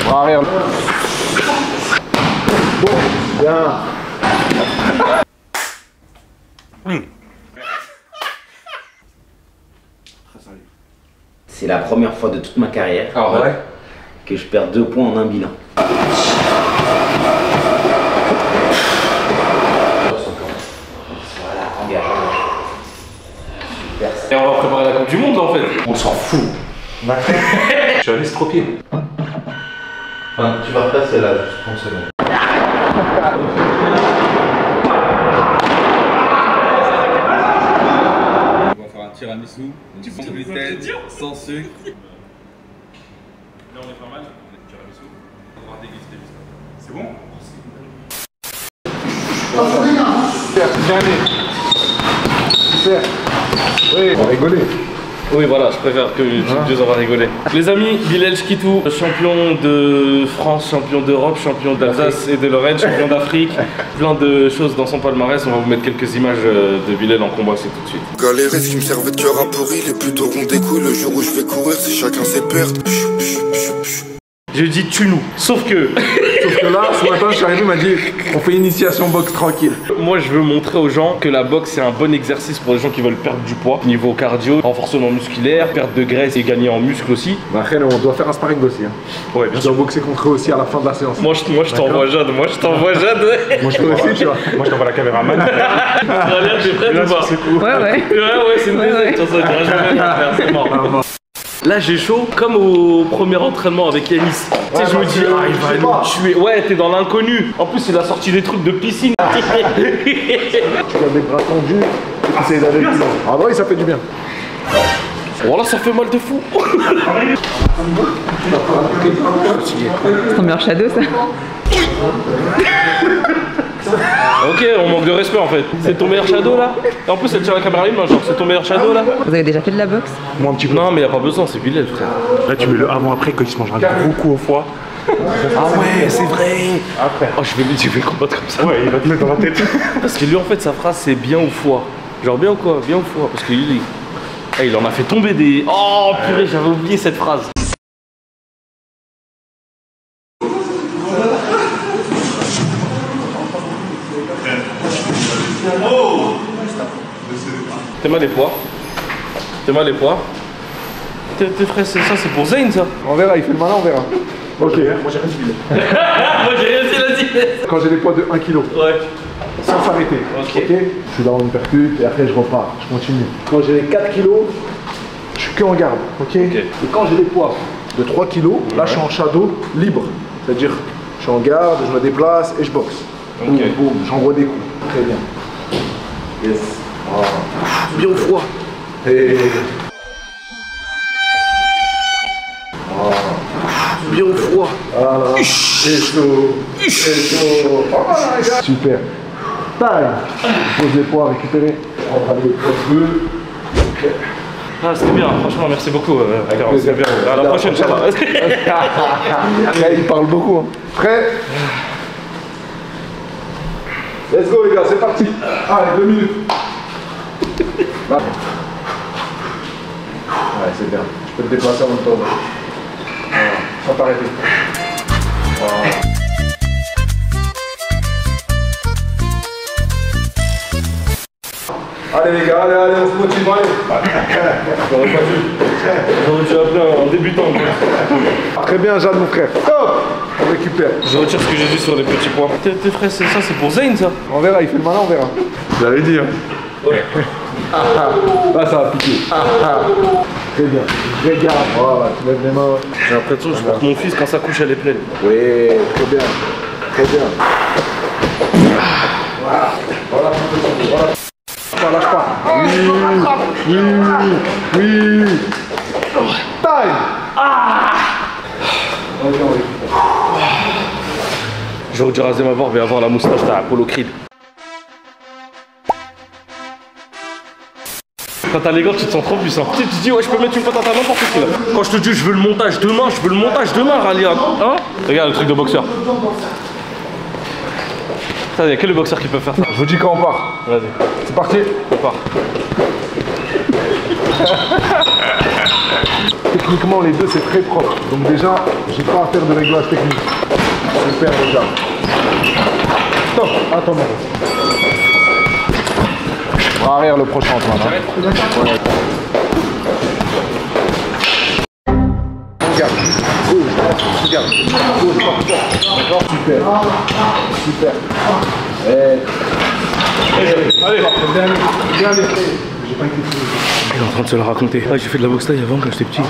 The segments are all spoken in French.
Bras arrière. Bon, bien. C'est la première fois de toute ma carrière que je perds 2 points en un bilan. Voilà, engage. Et on va préparer la Coupe du Monde en fait. On s'en fout. Je suis un estropié. Enfin, tu vas passer là, juste 30 secondes. On va faire un tiramisu, sans gluten, sans sucre. Là on est pas mal, on est tiramisu. On va déguster juste. C'est bon? Bien allé. Super. Oui, on va rigoler. Oui voilà, je préfère que tu on va rigoler. Les amis, Bilal Chkitou, champion de France, champion d'Europe, champion d'Alsace et de Lorraine, champion d'Afrique. Plein de choses dans son palmarès. On va vous mettre quelques images de Bilal en combat, c'est tout de suite. Galérer, ce qui me servait de cœur à pourri, les plutôt rond des couilles. Le jour où je vais courir, c'est chacun ses pertes. J'ai dit tue-nous, sauf que là, ce matin, je suis arrivé, il m'a dit on fait initiation boxe tranquille. moi je veux montrer aux gens que la boxe c'est un bon exercice pour les gens qui veulent perdre du poids. Niveau cardio, renforcement musculaire, perte de graisse et gagner en muscle aussi. Bah, après, on doit faire un sparring aussi. Hein. Ouais, bien Je dois boxer contre eux aussi à la fin de la séance. Moi je t'envoie Jade, moi je t'envoie Jade. Moi, je peux aussi, tu vois. Moi je t'envoie la caméraman. Regarde, t'es prêt ou pas? Ouais. Ouais, c'est une deuxième. C'est mort. Là j'ai chaud comme au premier entraînement avec Yanis. Tu sais, je me dis, il va nous tuer. Ouais, t'es dans l'inconnu. En plus, il a sorti des trucs de piscine. Tu as des bras tendus et tu essayes d'aller plus loin. Ah, oui, ça fait du bien. Voilà, ça fait mal de fou. C'est ton meilleur shadow ça? Ok, on manque de respect en fait. C'est ton meilleur shadow là? Et en plus, elle tire la caméra à une main, genre c'est ton meilleur shadow là? Vous avez déjà fait de la boxe? Moi un petit peu. Non, mais y a pas besoin, c'est Bilal frère. Là tu mets le avant-après quand il se mangera un gros coup au foie. Ah ouais, c'est vrai. Après. Oh, je vais le combattre comme ça. Ouais, il va te mettre dans la tête. Parce que lui en fait, sa phrase c'est bien ou foie. Genre bien ou quoi? Bien ou foie? Parce qu'il il en a fait tomber des. Oh purée, j'avais oublié cette phrase. T'es mal les poids. T'es mal les poids. T'es frère, ça c'est pour Zayn ça. On verra, il fait le malin, on verra. Ok. Moi j'ai rien dit. Moi j'ai réussi la dire. Quand j'ai des poids de 1 kg. Ouais. Sans s'arrêter. Ok. Je suis dans une percute et après je repars, je continue. Quand j'ai les 4 kg, je suis que en garde. Ok. Et quand j'ai des poids de 3 kg, là je suis en shadow libre. C'est-à-dire, je suis en garde, je me déplace et je boxe. Boum, boum, j'envoie des coups. Très bien. Yes. Oh. Bien au froid. Et... Oh. Bien au froid. Voilà. C'est chaud. C'est chaud. Voilà, les gars. Super. Taille. Pose les poids, récupérer. On va aller au bleu. Ok. Ah, c'était bien, franchement, merci beaucoup. C'était bien. À la prochaine, Inch'Allah. Il parle beaucoup. Hein. Prêt? Let's go, les gars, c'est parti. Allez, 2 minutes. Là. Ouais, c'est bien. Tu peux te déplacer en même temps. Voilà. Sans t'arrêter. Voilà. Allez les gars, allez, on se motive, allez. J'aurais pas dû. J'aurais dû appeler en débutant. Très bien, Jade, mon frère. Hop, on récupère. Je retire ce que j'ai dit sur les petits points. Tes frères, c'est ça, c'est pour Zayn ça? On verra, il fait le malin, on verra. J'avais dit, hein. Ouais. Là, ça va piquer. Très bien. Regarde. Voilà, tu lèves les mains. J'ai l'impression que je porte mon fils quand sa couche elle est pleine. Oui, très bien. Très bien. Voilà. Voilà, voilà. Lâche pas. Oui. Time. J'aurais dû raser ma barbe et avoir la moustache d'Apollo Creed. Quand t'as les gars, tu te sens trop puissant. Tu te dis, ouais, je peux mettre une patate à n'importe qui là. Quand je te dis, je veux le montage demain, Ralia. Hein? Regarde le truc de boxeur. Ça, y a que le boxeur qui peut faire ça. Je vous dis quand on part. Vas-y. C'est parti. On part. Ok, techniquement les deux c'est très propre. Donc déjà, j'ai pas à faire de réglage technique. Super déjà. Stop, attends. Arrière le prochain Antoine. Hein. Ouais. Regarde, gauche, regarde, gauche, d'accord, super, super. Allez, dernier. J'ai pas été fou. Il est en train de se la raconter. Ah, j'ai fait de la boxe taille avant quand j'étais petit. Ouais,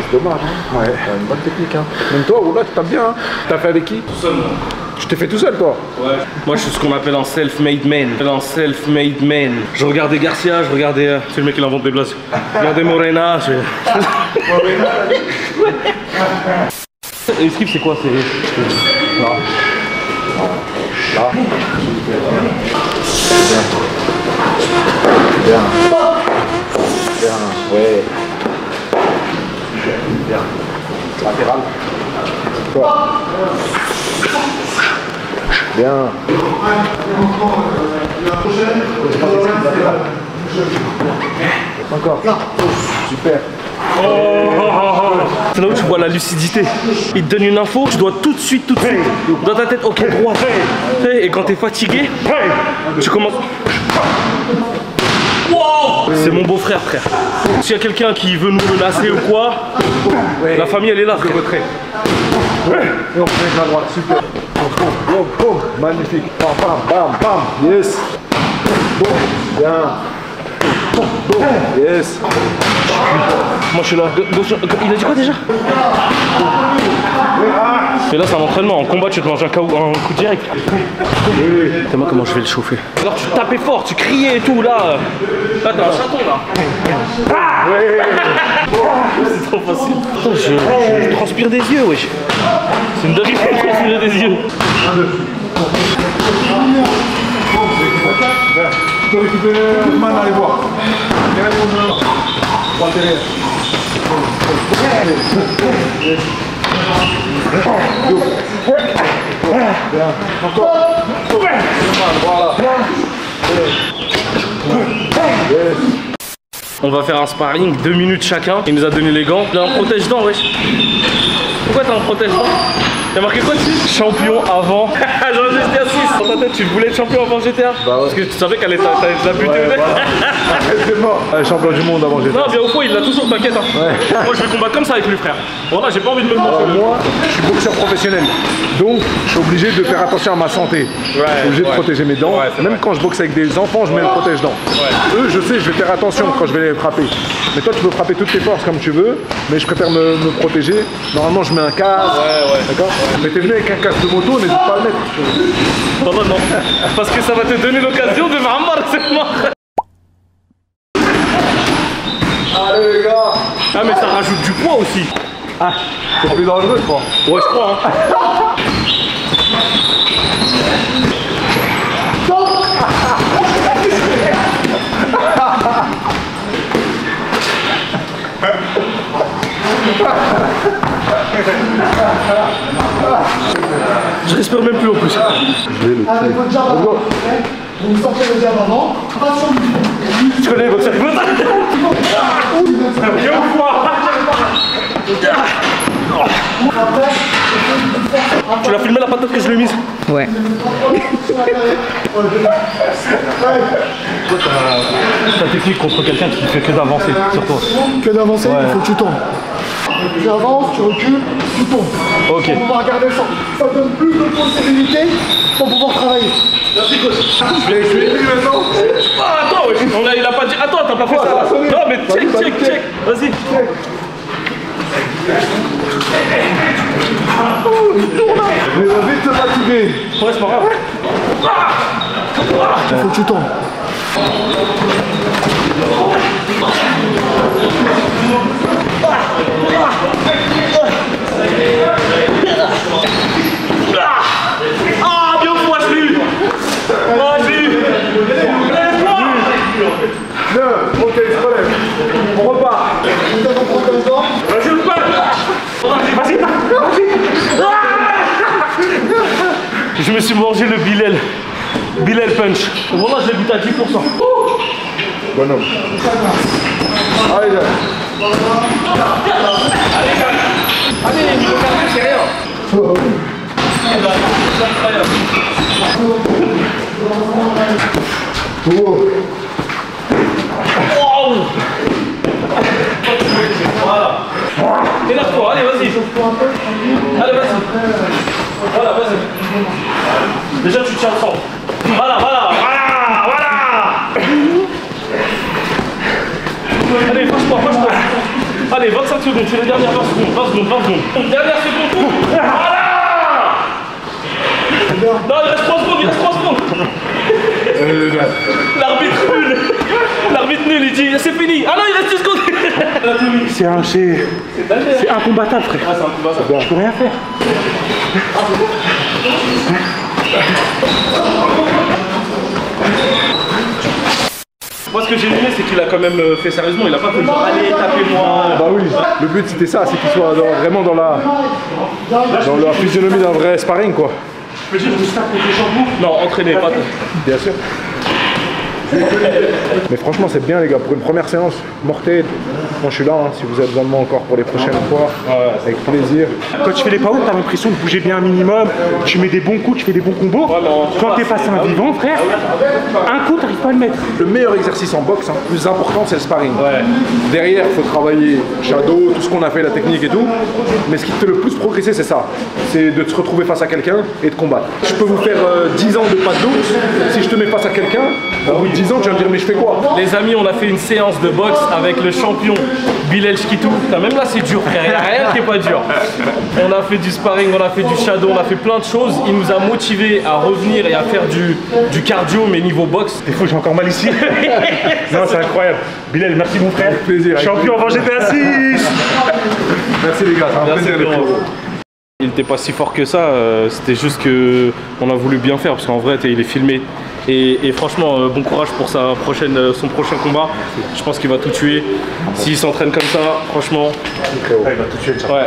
c'est dommage. Hein. Ouais, t'as une bonne technique. Hein. Même toi, Oula, tu tapes bien. Hein. T'as fait avec qui? Tout seul, moi. Tu t'es fait tout seul, toi? Ouais. Moi, je suis ce qu'on appelle un self-made man. Un self-made man. Je regardais Garcia, je regardais. C'est le mec qui invente des blagues. Je regardais Morena. Et le skip, c'est quoi? C'est. Là. Là. Bien. Bien. Ouais. Bien. Latéral. Toi. Bien. Encore. Super. C'est là où tu vois la lucidité. Il te donne une info, tu dois tout de suite, dans ta tête, ok, droit. Et quand t'es fatigué, tu commences. Wow, c'est mon beau-frère, frère. S'il y a quelqu'un qui veut nous menacer ou quoi, la famille elle est là, frère. Et on fait la droite, super. Boum, boum, magnifique. Bam, bam, bam, yes. Boum, bien. Boum, yes. Moi je suis là. Il a dit quoi déjà? Et là c'est un entraînement. En combat tu te manges un coup direct. T'as moi comment je vais le chauffer. Alors tu tapais fort, tu criais et tout là. Là t'es un chaton là. C'est trop facile. Putain, je transpire des yeux, wesh. C'est une dinguerie de transpirer des yeux. Tu peux récupérer le man dans les bois. Bien. Encore. Voilà. On va faire un sparring, 2 minutes chacun. Il nous a donné les gants. Il a un protège-dents, wesh. Pourquoi t'as un protège-dents? T'as marqué quoi dessus? Champion avant. Genre GTA 6. Dans ta tête, tu voulais être champion avant GTA? Bah ouais. Parce que tu savais qu'elle était la buté. C'est mort. Champion du monde avant GTA. Non, bien au fond, il l'a toujours, t'inquiète. Hein. Ouais. Moi, je vais combattre comme ça avec lui, frère. Voilà, j'ai pas envie de me montrer. Moi, je suis boxeur professionnel. Donc, je suis obligé de faire attention à ma santé. Je suis obligé de protéger mes dents. Même quand je boxe avec des enfants, je mets le protège-dents. Eux, je sais, je vais faire attention quand je vais les frapper. Mais toi, tu peux frapper toutes tes forces comme tu veux. Mais je préfère me protéger. Normalement, je mets un casque. D'accord? Mais t'es venu avec un casque de moto, n'hésite pas à le mettre. Non, non, non. Parce que ça va te donner l'occasion de m'amarrer, c'est mort. Allez, les gars. Ah, mais ça rajoute du poids aussi. Ah, c'est plus dangereux, je crois. Ouais, je crois. Hein. Je respire même plus en plus. Allez, votre jab avant. Vous sortez le jab avant. Pas sur le. Tu connais les boxeurs? Tu l'as filmé la patate que je lui ai mise? Ouais. Ta technique contre quelqu'un qui fait que d'avancer sur toi. Que d'avancer, il faut que tu tombes. Tu avances, tu recules, tu tombes. Ok. Pour pouvoir garder ça. Ça donne plus de possibilités pour pouvoir travailler. Merci, coach. Je vais maintenant. Ah, attends, il a pas dit. Attends, t'as pas fait ça là. Non, mais check. Vas-y. Mais va vite te fatiguer. Ouais, c'est pas grave. Il faut que tu tombes. Ah, bien moi je l'ai eu. Vas-y. Ok, je relève. On repart. Nous avons prendre le temps. Vas-y, le pas. Vas-y. Je me suis mangé le Bilal punch. Voilà, je l'ai buté à 10%. Bonhomme. Allez, là. Allez, niveau cardio, c'est rien. Voilà. Énerve-toi, allez, vas-y. Allez, vas-y. Voilà, vas-y. Déjà, tu tiens le sang. Voilà. Allez, fâche-toi. Allez, 25 secondes, c'est les dernières 20 secondes. Dernière seconde. Voilà. Non, il reste 3 secondes. L'arbitre nul, il dit c'est fini. Ah non, il reste 10 secondes. C'est incombattable, frère. Ah, c'est incombattable. Je peux rien faire. Moi, ce que j'ai aimé, c'est qu'il a quand même fait sérieusement. Il a pas fait genre allez, tapez-moi. Bah oui, le but c'était ça, c'est qu'il soit vraiment dans la physionomie d'un vrai sparring, quoi. Je peux dire que je tape contre les jambes. Non, entraîner, pas. Bien sûr. Mais franchement, c'est bien, les gars, pour une première séance mortelle. Moi, je suis là, hein, si vous avez besoin de moi encore pour les prochaines fois, avec plaisir. Quand tu fais les power, t'as l'impression de bouger bien un minimum. Tu mets des bons coups, tu fais des bons combos. Quand t'es face à un vivant, frère, un coup, t'arrives pas à le mettre. Le meilleur exercice en boxe, le plus important, c'est le sparring. Derrière, il faut travailler shadow, tout ce qu'on a fait, la technique et tout. Mais ce qui te fait le plus progresser, c'est ça. C'est de te retrouver face à quelqu'un et de combattre. Je peux vous faire 10 ans de pas de doute. Si je te mets face à quelqu'un, au bout de 10 ans, tu vas me dire, mais je fais quoi? Les amis, on a fait une séance de boxe avec le champion Bilal Chkitou. Même là, c'est dur, frère. Il n'y a rien qui est pas dur. On a fait du sparring, on a fait du shadow, on a fait plein de choses. Il nous a motivés à revenir et à faire du cardio, mais niveau boxe. Des fois, j'ai encore mal ici. Non, c'est incroyable. Bilal, merci mon frère. Avec plaisir. Champion avant GTA 6. Merci les gars, c'est un plaisir les frérots. Il n'était pas si fort que ça, c'était juste que on a voulu bien faire parce qu'en vrai, il est filmé. Et franchement, bon courage pour son prochain combat. Je pense qu'il va tout tuer. S'il s'entraîne comme ça, franchement. Il va tout tuer, ça. Ouais.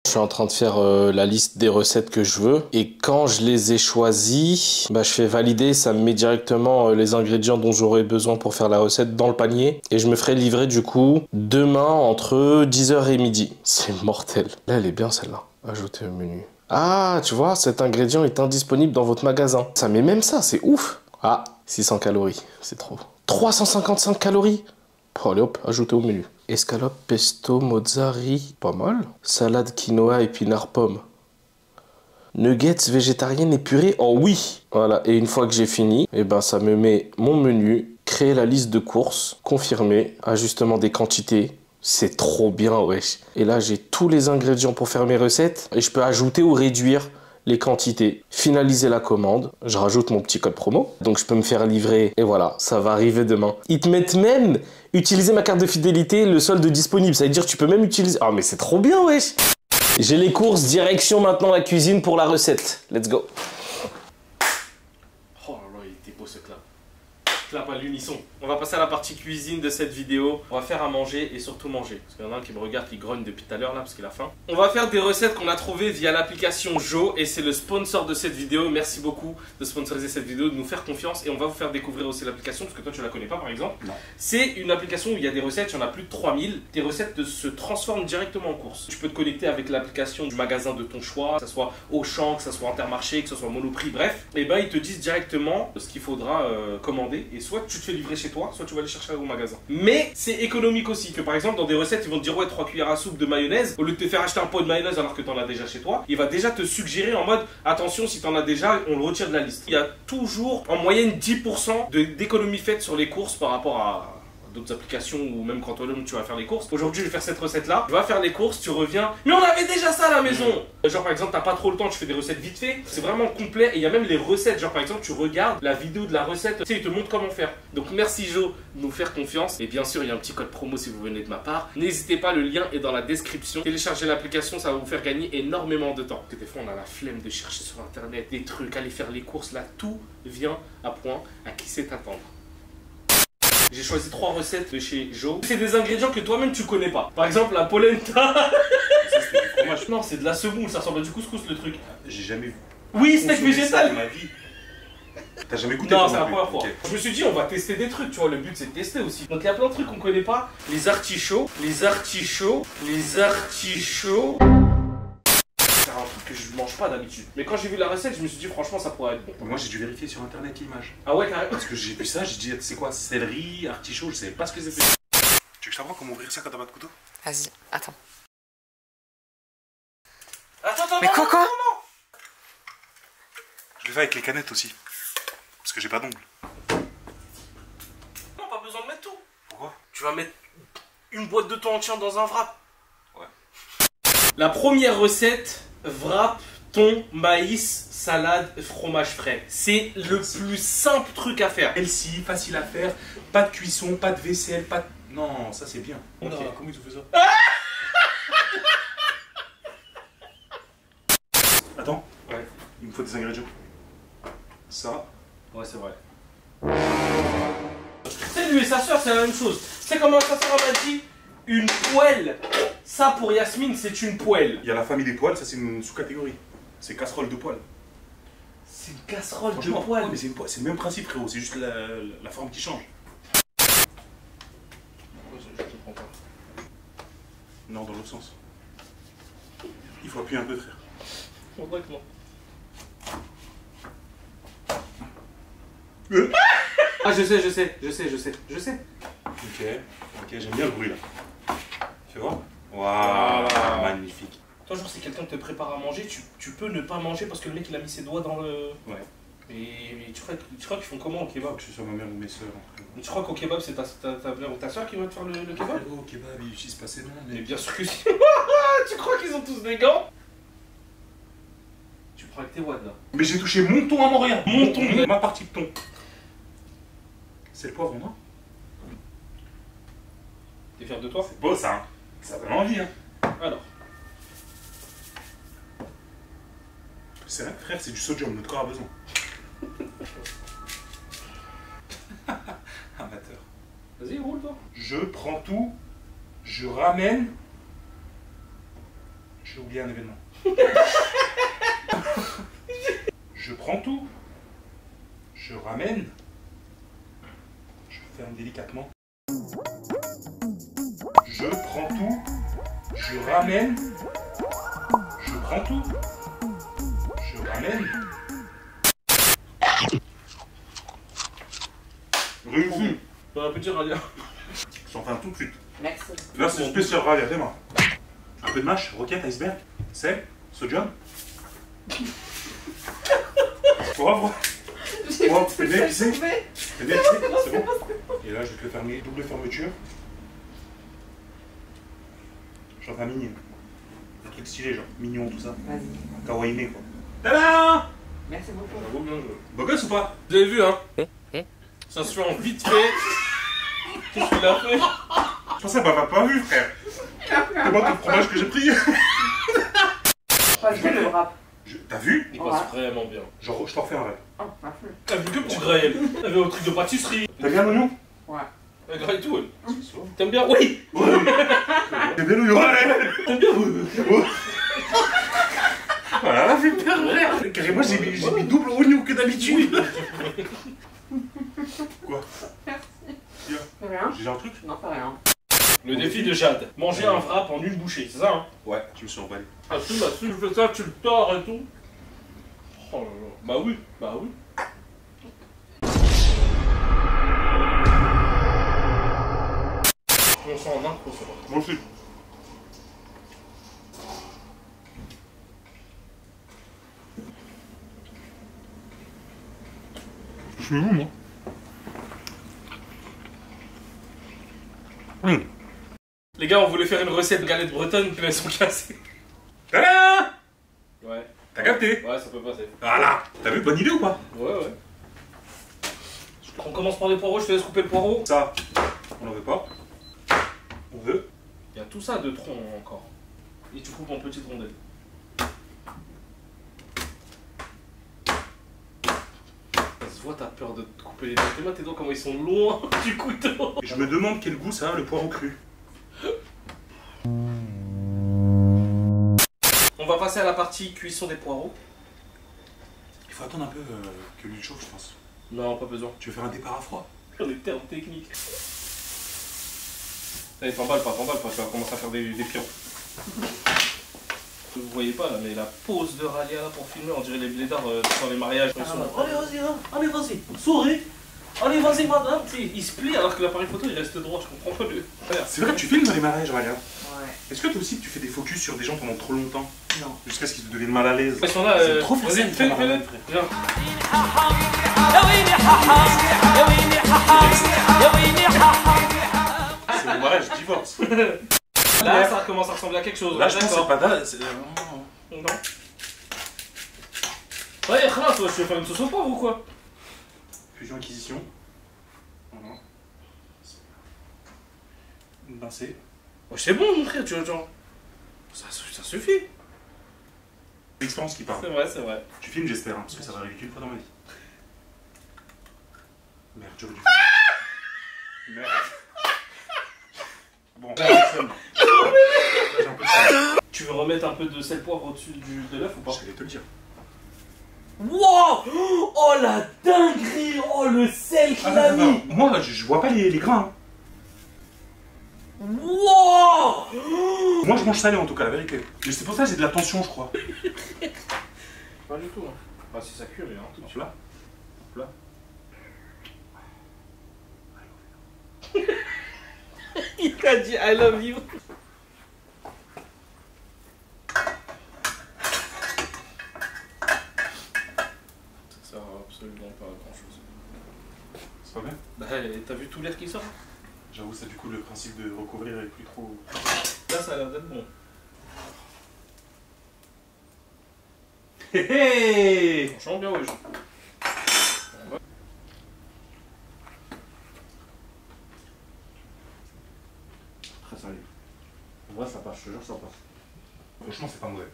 Je suis en train de faire la liste des recettes que je veux. Et quand je les ai choisies, bah, je fais valider. Ça me met directement les ingrédients dont j'aurai besoin pour faire la recette dans le panier. Et je me ferai livrer du coup demain entre 10h et midi. C'est mortel. Là, elle est bien celle-là. Ajouter au menu. Ah, tu vois, cet ingrédient est indisponible dans votre magasin. Ça met même ça, c'est ouf. Ah, 600 calories, c'est trop. 355 calories. Oh, allez hop, ajouter au menu. Escalope, pesto, mozzarella, pas mal. Salade, quinoa, épinards, pommes. Nuggets végétariennes épurées, oh oui. Voilà, et une fois que j'ai fini, eh ben, ça me met mon menu, créer la liste de courses, confirmer, ajustement des quantités. C'est trop bien, wesh. Et là, j'ai tous les ingrédients pour faire mes recettes. Et je peux ajouter ou réduire les quantités. Finaliser la commande. Je rajoute mon petit code promo. Donc, je peux me faire livrer. Et voilà, ça va arriver demain. Ils te mettent même utiliser ma carte de fidélité, le solde disponible. Ça veut dire que tu peux même utiliser... Ah, mais c'est trop bien, wesh. J'ai les courses, direction maintenant la cuisine pour la recette. Let's go. Oh là là, il était beau ce clap. Clap à l'unisson. On va passer à la partie cuisine de cette vidéo. On va faire à manger et surtout manger. Parce qu'il y en a un qui me regarde, qui grogne depuis tout à l'heure là parce qu'il a faim. On va faire des recettes qu'on a trouvées via l'application Jo et c'est le sponsor de cette vidéo. Merci beaucoup de sponsoriser cette vidéo, de nous faire confiance et on va vous faire découvrir aussi l'application parce que toi tu la connais pas par exemple. C'est une application où il y a des recettes, il y en a plus de 3000. Tes recettes se transforment directement en course. Tu peux te connecter avec l'application du magasin de ton choix, que ce soit Auchan, que ce soit Intermarché, que ce soit Monoprix, bref. Et ben ils te disent directement ce qu'il faudra commander et soit tu te fais livrer chez toi, soit tu vas aller chercher au magasin. Mais c'est économique aussi, que par exemple dans des recettes ils vont te dire ouais 3 cuillères à soupe de mayonnaise, au lieu de te faire acheter un pot de mayonnaise alors que tu en as déjà chez toi, il va déjà te suggérer en mode attention si tu en as déjà, on le retire de la liste. Il y a toujours en moyenne 10% d'économie faite sur les courses par rapport à d'autres applications ou même quand toi-même tu vas faire les courses. Aujourd'hui je vais faire cette recette là, tu vas faire les courses, tu reviens, mais on avait déjà ça à la maison. Genre par exemple t'as pas trop le temps, tu fais des recettes vite fait, c'est vraiment complet et il y a même les recettes, genre par exemple tu regardes la vidéo de la recette, tu sais il te montre comment faire. Donc merci Jo de nous faire confiance et bien sûr il y a un petit code promo si vous venez de ma part. N'hésitez pas, le lien est dans la description. Téléchargez l'application, ça va vous faire gagner énormément de temps. Des fois on a la flemme de chercher sur internet des trucs, aller faire les courses, là tout vient à point, à qui sait attendre. J'ai choisi 3 recettes de chez Jo. C'est des ingrédients que toi-même tu connais pas. Par exemple la polenta. Ça c'est du fromage. Non, c'est de la semoule, ça ressemble à du couscous le truc. J'ai jamais vu. Oui, steak végétal. Ma vie. T'as jamais goûté? Non, c'est la première fois. Je me suis dit, on va tester des trucs, tu vois, le but c'est de tester aussi. Donc il y a plein de trucs qu'on connaît pas. Les artichauts. C'est un truc que je mange pas d'habitude. Mais quand j'ai vu la recette, je me suis dit, franchement, ça pourrait être bon. Moi, j'ai dû vérifier sur internet l'image. Ah ouais, carrément. Parce que j'ai vu ça, j'ai dit, c'est quoi? Céleri, artichaut, je savais pas ce que c'était. Tu veux que je t'apprends comment ouvrir ça quand t'as pas de couteau? Vas-y, attends. Attends, mais quoi? Je le fais avec les canettes aussi. Parce que j'ai pas d'ongles. Non, pas besoin de mettre tout. Pourquoi? Tu vas mettre une boîte de thon entière dans un wrap. Ouais. La première recette, wrap, thon, maïs, salade, fromage frais. C'est le plus simple truc à faire. Healthy, facile à faire, pas de cuisson, pas de vaisselle, pas de... Non, ça c'est bien. Ok. Non, comment tu fais ça? Attends. Ouais. Il me faut des ingrédients. Ça. Ouais, c'est vrai. C'est lui et sa soeur, c'est la même chose. C'est comme sa soeur m'a dit, une poêle. Ça pour Yasmine, c'est une poêle. Il y a la famille des poêles, ça c'est une sous-catégorie. C'est casserole de poêle. C'est une casserole de Franchement, poêle. ouais, mais c'est le même principe, frérot. C'est juste la forme qui change. Je te comprends pas. Non, dans l'autre sens. Il faut appuyer un peu, frère. Faudrait que non. Ah, je sais. Ok, j'aime bien le bruit là. Tu vois? Waouh, magnifique. Toi, genre, si quelqu'un te prépare à manger, tu peux ne pas manger parce que le mec il a mis ses doigts dans le. Ouais. Et tu crois qu'ils font comment au kebab? Que ce soit ma mère ou mes soeurs. Tu crois qu'au kebab c'est ta mère ou ta soeur qui va te faire le kebab? Au kebab, ils utilisent pas ces noms. Mais bien sûr que si. Tu crois qu'ils ont tous des gants? Tu prends avec tes wads là. Mais j'ai touché mon thon à Montréal. Mon thon. Ma partie de thon. C'est le poivron, non? T'es fier de toi? C'est beau ça, hein. Ça donne envie, hein. Alors. C'est vrai, frère, c'est du sodium, notre corps a besoin. Amateur. Vas-y, roule toi. Je prends tout, je ramène. J'ai oublié un événement. Je prends tout, je ramène. Je ferme délicatement. Je prends tout, je ramène. Je prends tout, je ramène. Réussi. Bon appétit, Radia. Je t'en fais un tout de suite. Merci. Là, c'est spécial Radia, démarre. Un peu de mâche, roquette, iceberg, sel, sodium. Poivre. Poivre, t'es bien épicé. T'es bien épicé, c'est bon. Et là, je vais te le fermer, double fermeture. Genre un mignon. Un truc stylé, genre mignon, tout ça. Vas-y. Kawaii quoi. Tada! Merci beaucoup. Bravo, bien joué. Beau gosse ou pas? Vous avez vu, hein? Ça se fait en vite fait. Qu'est-ce qu'il a fait? Je pensais qu'elle m'avait pas vu, frère. C'est pas ton fromage que j'ai pris. Pas vu le wrap. T'as vu? Il passe vraiment bien. Genre, je t'en fais un vrai. Oh, merci. T'as vu que pour Graël? T'avais un truc de pâtisserie. T'aimes bien l'oignon? Ouais. Graël et tout, ouais. T'aimes bien? Oui! T'aimes bien l'oignon? Ouais! T'aimes bien? Oui. Voilà, la fait pervers. Carrément, j'ai mis double oignon que d'habitude. Quoi? Merci. Rien? J'ai un truc? Non, pas rien. Le défi de Jade. Manger un wrap en une bouchée, c'est ça, hein? Ouais, je me suis emballé. Ah si, bah si je fais ça, tu le tords et tout. Oh là là. Bah oui, bah oui. On sent en impro, ça va. Moi aussi. Je suis où, moi? Les gars, on voulait faire une recette de galettes bretonnes, puis elles sont cassées. Tada! Ouais. T'as capté? Ouais, ça peut passer. Voilà! T'as vu, bonne idée ou pas? Ouais, ouais. On commence par les poireaux, je te laisse couper le poireau. Ça, on n'en veut pas. On veut. Il y a tout ça de tronc encore. Et tu coupes en petites rondelles. Ça se voit, t'as peur de te couper les doigts. Tes mains, tes doigts, comment ils sont loin du couteau. Je me demande quel goût ça a, le poireau cru. On va passer à la partie cuisson des poireaux. Il faut attendre un peu que l'huile chauffe, je pense. Non, pas besoin. Tu veux faire un départ à froid? Sur les termes techniques. Allez, t'emballes pas, tu vas commencer à faire des pions. Vous voyez pas là, mais la pose de Ralia là pour filmer, on dirait les blédards dans les mariages. Allez, vas-y, hein. Allez, vas-y, souris. Allez, vas-y, madame. Il se plie alors que l'appareil photo il reste droit, je comprends pas le. C'est vrai que tu filmes dans les mariages, Ralia? Ouais. Est-ce que toi aussi tu fais des focus sur des gens pendant trop longtemps? Non. Jusqu'à ce qu'ils deviennent mal à l'aise. Ils sont là, c'est trop facile. Vas-y, fais-le. Viens. C'est le mariage, divorce. Là, ça commence à ressembler à quelque chose. Là, je pense que c'est pas là. Non. Ouais, frère, toi, je vais faire une sauce au poivre ou quoi? Fusion acquisition. Voilà. Une pincée. Oh, c'est bon, mon frère, tu vois, genre. Ça suffit. C'est l'expérience qui parle. C'est vrai. Tu filmes, j'espère, hein, parce que ça va arriver qu'une fois dans ma vie. Merde, j'aurais dû faire. Merde. Bon, j'ai un peu de sel. Tu veux remettre un peu de sel poivre au-dessus de l'œuf ou pas? J'allais te le dire. Wow! Oh la dinguerie! Oh le sel qu'il a mis! Moi, je vois pas les grains. Wow! Moi, je mange salé en tout cas, la vérité. Mais c'est pour ça que j'ai de la tension, je crois. Pas du tout. Hein. Bah, si ça cuit, rien. Tout de suite. Là. Là. Il t'a dit I love you. Ça sert absolument pas à grand chose. C'est pas bien? Bah, t'as vu tout l'air qui sort? J'avoue, c'est du coup le principe de recouvrir est plus trop. Là, ça a l'air d'être bon. Hé hé! Franchement, bien, oui. Très salé. En vrai, ça passe, je te jure, ça passe. Franchement, c'est pas mauvais.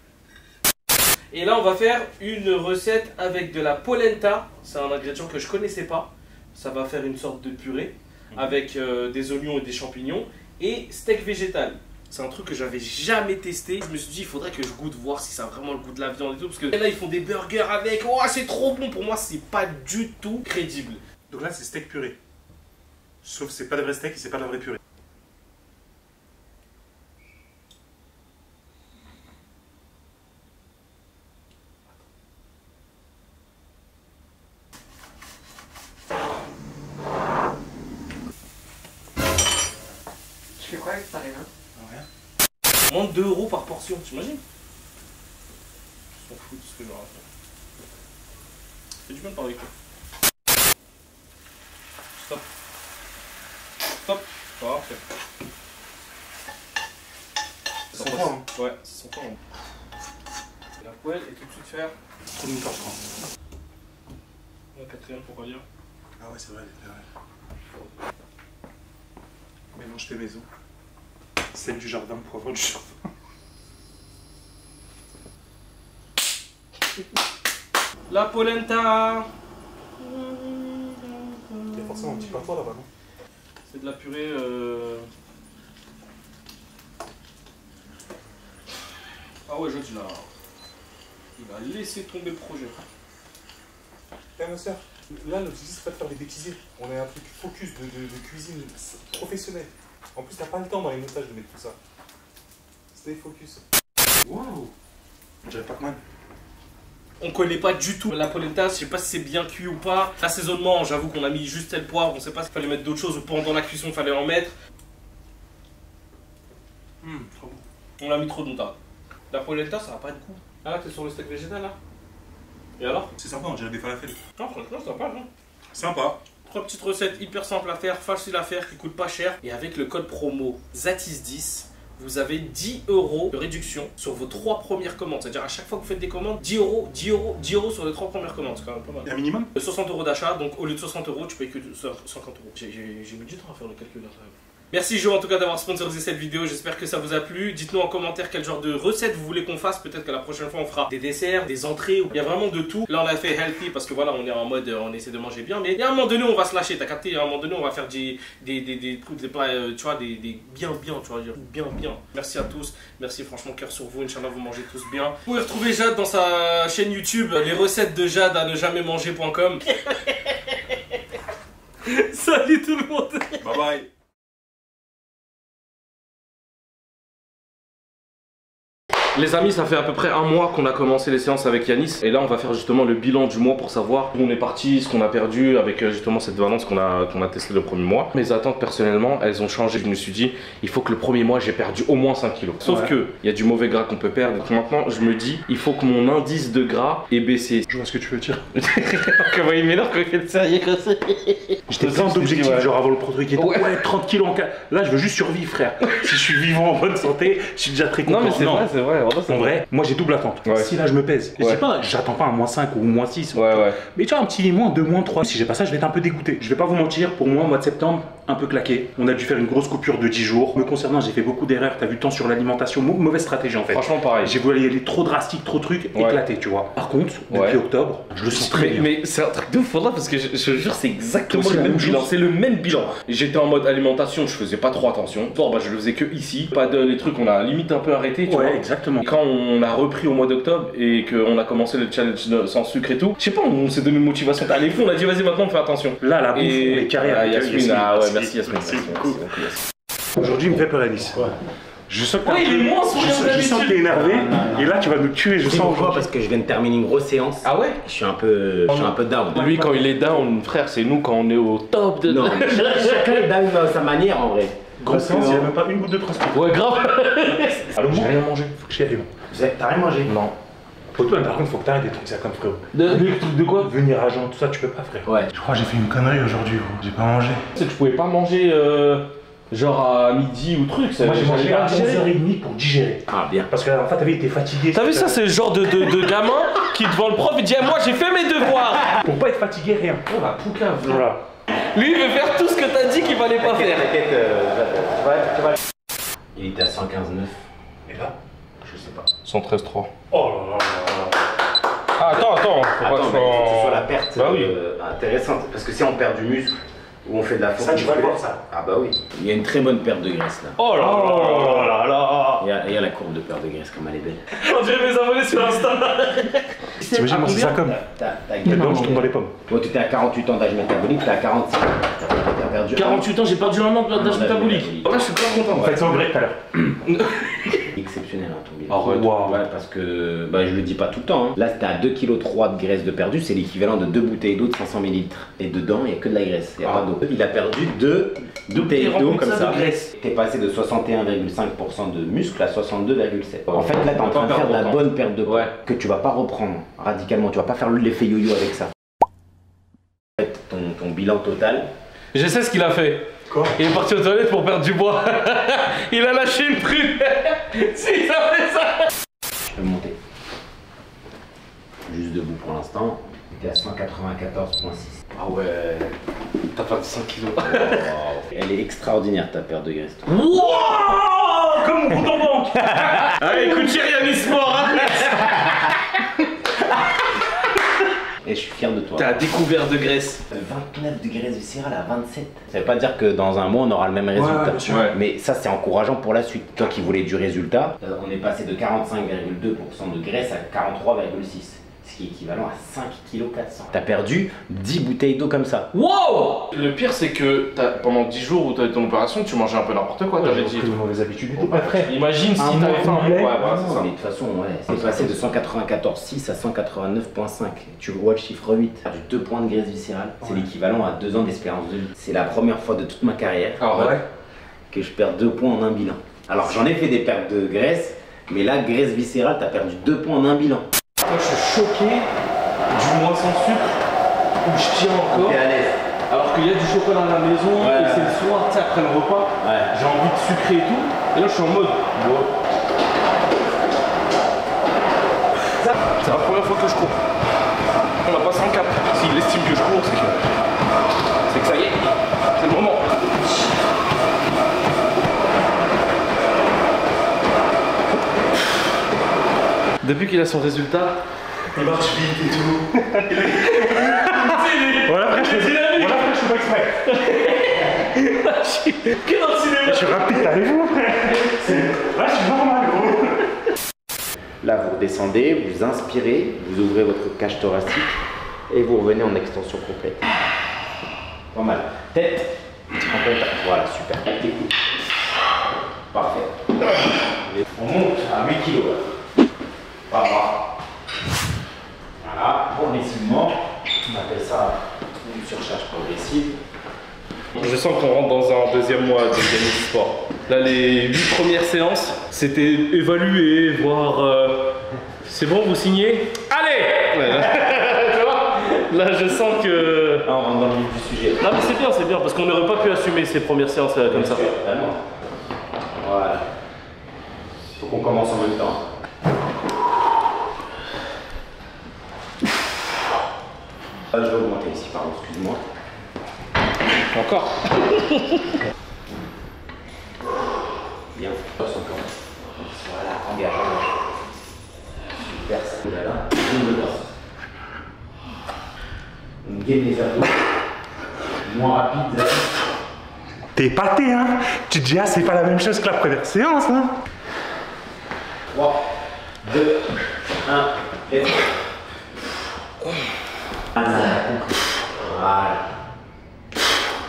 Et là, on va faire une recette avec de la polenta. C'est un ingrédient que je connaissais pas. Ça va faire une sorte de purée avec des oignons et des champignons et steak végétal. C'est un truc que j'avais jamais testé. Je me suis dit, il faudrait que je goûte, voir si ça a vraiment le goût de la viande et tout. Parce que là, ils font des burgers avec. Oh, c'est trop bon. Pour moi, c'est pas du tout crédible. Donc là, c'est steak purée. Sauf que c'est pas de vrai steak et c'est pas de la vraie purée. Je fais quoi avec ça, rien? Rien. Moins de 2 € par portion, t'imagines? Je m'en fous de ce que je raconte. C'est du bien de parler avec toi. Stop. Stop. Parfait. Ça sent fort, hein? Ouais, ça sent fort. La poêle et tout de suite faire. Trop longtemps, je crois. La quatrième pour pas dire. Ah ouais, c'est vrai, elle est vrai. Mélange tes maisons. Celle du jardin, poivron du jardin. La polenta. Il y a forcément un petit patois là-bas, non? C'est de la purée. Ah ouais, Georges, il a laissé tomber le projet. Eh ma soeur, là l'objectif c'est pas de faire des bêtisiers. On a un truc focus de cuisine professionnelle. En plus t'as pas le temps dans les montages de mettre tout ça. Stay focus. Waouh! On dirait Pac-Man. On connaît pas du tout la polenta, je sais pas si c'est bien cuit ou pas. L'assaisonnement, j'avoue qu'on a mis juste le poivre, on sait pas s'il fallait mettre d'autres choses ou pendant la cuisson il fallait en mettre. Trop bon. On a mis trop de moutarde. La polenta ça va pas de goût. Ah là t'es sur le steak végétal là? Et alors? C'est sympa, on dirait des falafels. Non franchement ça passe hein. Sympa. 3 petites recettes hyper simples à faire, faciles à faire, qui coûtent pas cher. Et avec le code promo ZATIS10, vous avez 10 € de réduction sur vos 3 premières commandes. C'est-à-dire à chaque fois que vous faites des commandes, 10 €, 10 €, 10 € sur les 3 premières commandes. C'est quand même pas mal. Il y a un minimum? 60 € d'achat, donc au lieu de 60 €, tu payes que 50 €. J'ai mis du temps à faire le calcul là. Merci Jo en tout cas d'avoir sponsorisé cette vidéo, j'espère que ça vous a plu. Dites-nous en commentaire quel genre de recette vous voulez qu'on fasse. Peut-être que la prochaine fois on fera des desserts, des entrées, il y a vraiment de tout. Là on a fait healthy parce que voilà on est en mode on essaie de manger bien. Mais il y a un moment donné on va se lâcher, t'as capté? À un moment donné on va faire des trucs, des plats, tu vois, des bien, tu vois, bien. Merci à tous, merci franchement cœur sur vous, Inch'Allah vous mangez tous bien. Vous pouvez retrouver Jade dans sa chaîne YouTube, les recettes de Jade à ne jamais manger.com. Salut tout le monde. Bye bye. Les amis, ça fait à peu près un mois qu'on a commencé les séances avec Yanis. Et là, on va faire justement le bilan du mois pour savoir où on est parti, ce qu'on a perdu avec justement cette balance qu'on a testé le premier mois. Mes attentes personnellement, elles ont changé. Je me suis dit, il faut que le premier mois, j'ai perdu au moins 5 kilos. Sauf que il y a du mauvais gras qu'on peut perdre. Donc maintenant, je me dis, il faut que mon indice de gras ait baissé. Je vois ce que tu veux dire. Comment il m'énerve quand il fait le sérieux comme ça. J'étais plein d'objectifs, genre avant le pro truc et tout. Ouais, 30 kilos en cas. Là, je veux juste survivre, frère. Si je suis vivant en bonne santé, je suis déjà très content. Non, mais c'est vrai, c'est vrai. En vrai, moi j'ai double attente. Ouais. Si là je me pèse, je sais pas, j'attends pas un -5 ou -6. Mais tu vois, un petit -2, -3. Si j'ai pas ça, je vais être un peu dégoûté. Je vais pas vous mentir, pour moi, mois de septembre, un peu claqué. On a dû faire une grosse coupure de 10 jours. Me concernant, j'ai fait beaucoup d'erreurs. T'as vu tant sur l'alimentation, mauvaise stratégie en fait. Franchement, pareil. J'ai voulu aller trop drastique, trop trucs, éclaté, tu vois. Par contre, depuis octobre, je le sens très bien. Mais c'est un truc de fou là parce que je te jure, c'est exactement le même bilan. C'est le même bilan. J'étais en mode alimentation, je faisais pas trop attention. Sport, bah, je le faisais que ici. Pas de les trucs, on a limite un peu arrêté, tu vois. Exactement. Et quand on a repris au mois d'octobre et qu'on a commencé le challenge sans sucre et tout, je sais pas, on s'est donné une motivation. Allez, fou, on a dit vas-y, maintenant on fait attention. Là, la bouffe, on est carré avec Yasmine. Ah ouais, merci Yasmine. Aujourd'hui, il me fait peur, Alice. Je sens que il est moins souriant. Je sens que t'es énervé et là tu vas nous tuer. Je sens pourquoi, parce que je viens de terminer une grosse séance. Ah ouais. Je suis un peu down. Lui quand il est down, frère, c'est nous quand on est au top de. Non, chacun est down à sa manière en vrai. Grosse séance, il n'y a même pas une goutte de transport. Ouais, grave. Alors j'ai rien mangé, faut que j'y aille. T'as rien mangé? Non. Par contre, faut que t'arrêtes des trucs ça comme frérot. Des trucs de quoi? Venir à jeun, tout ça, tu peux pas, frère. Ouais. Je crois que j'ai fait une connerie aujourd'hui, gros. J'ai pas mangé. C'est que je pouvais pas manger genre à midi ou truc. Moi j'ai mangé à 11h30 pour digérer. Ah bien. Parce que en fait, t'es fatigué. T'as vu ça, c'est le genre de gamin qui devant le prof il dit moi j'ai fait mes devoirs. Pour pas être fatigué, rien. Oh la poucave. Voilà. Lui il veut faire tout ce que t'as dit qu'il fallait pas faire. Tu vas. Il était à 115,9. Et là? Je sais pas. 113,3. Oh là là là. Ah, attends, faut Attends, pas que ce soit la perte bah oui. intéressante. Parce que si on perd du muscle ou on fait de la fonte. Ça, tu vas le voir ça. Ah bah oui. Il y a une très bonne perte de graisse là. Oh là là. Il y a la courbe de perte de graisse comme elle est belle. On dirait mes abonnés sur Insta. T'imagines, moi c'est ça comme. Maintenant, je tombe dans les pommes. Toi, tu étais à 48 ans d'âge métabolique, t'es à 46 ans. T'as perdu 48 ans, j'ai perdu un an d'âge métabolique. Là, je suis pas content. En fait, c'est en grec tout à l'heure. Exceptionnel hein, ton bilan. Arrête. Wow. Ouais, parce que je le dis pas tout le temps. Hein. Là, c'était à 2,3 kg de graisse de perdu, c'est l'équivalent de 2 bouteilles d'eau de 500 ml. Et dedans, il n'y a que de la graisse, il n'y a pas d'eau. Il a perdu 2 bouteilles d'eau comme ça. T'es passé de 61,5% de muscle à 62,7%. En fait, là, t'es en train de faire de la bonne perte de poids que tu vas pas reprendre radicalement. Tu vas pas faire l'effet yo-yo avec ça. En fait, ton bilan total. Je sais ce qu'il a fait. Quoi? Il est parti aux toilettes pour perdre du bois. Il a lâché une truc. Si ça fait ça. Je peux monter. Juste debout pour l'instant. T'es à 194,6. Ah ouais. T'as perdu 5 kilos. Wow. Elle est extraordinaire ta perte de graisse. Wouah, comme mon compte en banque. Allez, écoute, chérie, Yanis Sport, Et je suis fier de toi. T'as découvert de graisse. 29 de graisse viscérale à 27. Ça veut pas dire que dans un mois on aura le même résultat. Ouais. Mais ça c'est encourageant pour la suite. Toi qui voulais du résultat, on est passé de 45,2% de graisse à 43,6%. Ce qui est équivalent à 5,4 kg. T'as perdu 10 bouteilles d'eau comme ça. Wow. Le pire c'est que pendant 10 jours où t'avais ton opération, tu mangeais un peu n'importe quoi. T'avais dit de mauvaises habitudes et tout. Après, imagine si t'avais fait un peu. C'est ça. Mais de toute façon, ouais. C'est passé de 194,6 à 189,5. Tu vois le chiffre 8. Du 2 points de graisse viscérale. C'est l'équivalent à 2 ans d'espérance de vie. C'est la première fois de toute ma carrière que je perds 2 poinds en un bilan. Alors j'en ai fait des pertes de graisse, mais là, graisse viscérale, t'as perdu 2 points en un bilan. Moi je suis choqué du mois sans sucre où je tiens encore. T'es à l'aise. Alors qu'il y a du chocolat à la maison et c'est le soir, tu sais, après le repas, j'ai envie de sucrer et tout. Et là je suis en mode. C'est la première fois que je cours. On a passé un cap. S'il estime que je cours, c'est que ça y est, c'est le moment. Depuis qu'il a son résultat, il marche vite et tout. Voilà, frère, je suis pas exprès. Quel dans le cinéma? Je suis rapide, t'arrives, frère. Là, je suis normal, gros. Là, vous redescendez, vous inspirez, vous ouvrez votre cage thoracique et vous revenez en extension complète. Pas mal. Tête. En contact. Voilà, super. Avec tes coups. Parfait. On monte à 8 kg. Par bras. Voilà, progressivement. On appelle ça une surcharge progressive. Je sens qu'on rentre dans un deuxième mois de Ganis Sport. Là, les 8 premières séances, c'était évaluer, voir. C'est bon, vous signez? Allez ouais, là, je sens que. Là, on rentre dans le vif du sujet. Non, mais c'est bien, parce qu'on n'aurait pas pu assumer ces premières séances comme ça. Vraiment. Voilà. Il faut qu'on commence en même temps. Je vais augmenter ici, pardon, excuse-moi. Encore. Bien. Voilà, engage. Super, ça. Là, on gagne les abdos. Moins rapide. T'es épaté, hein? Tu te dis, ah, c'est pas la même chose que la première séance, hein? 3, 2, 1, et... Voilà.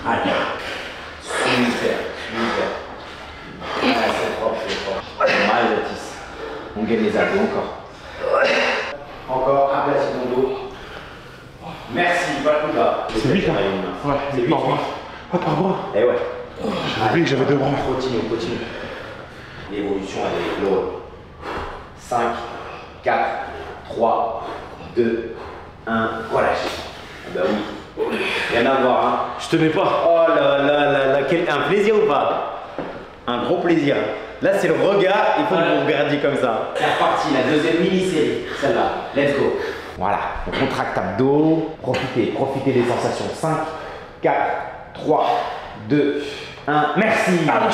Allez. Super. Voilà, c'est propre. Mal, Otis. On gagne les abdos encore. Encore, aplatis ton dos. Merci, pas le coup de bas. C'est 8, hein? Ouais, c'est 8. Par bras. Ah, par bras. Eh ouais. J'ai oublié que j'avais 2 bras. Continue. L'évolution, elle est lourde. 5, 4, 3, 2, 1, relâche. Bah oui. Rien à voir, hein. Je tenais pas. Oh là, un plaisir ou pas? Un gros plaisir. Là, c'est le regard, il faut que vous regardiez comme ça. C'est reparti, la deuxième mini-série, celle-là. Let's go. Voilà, on contracte abdos. Profitez des sensations. 5, 4, 3, 2, 1. Merci. Voilà.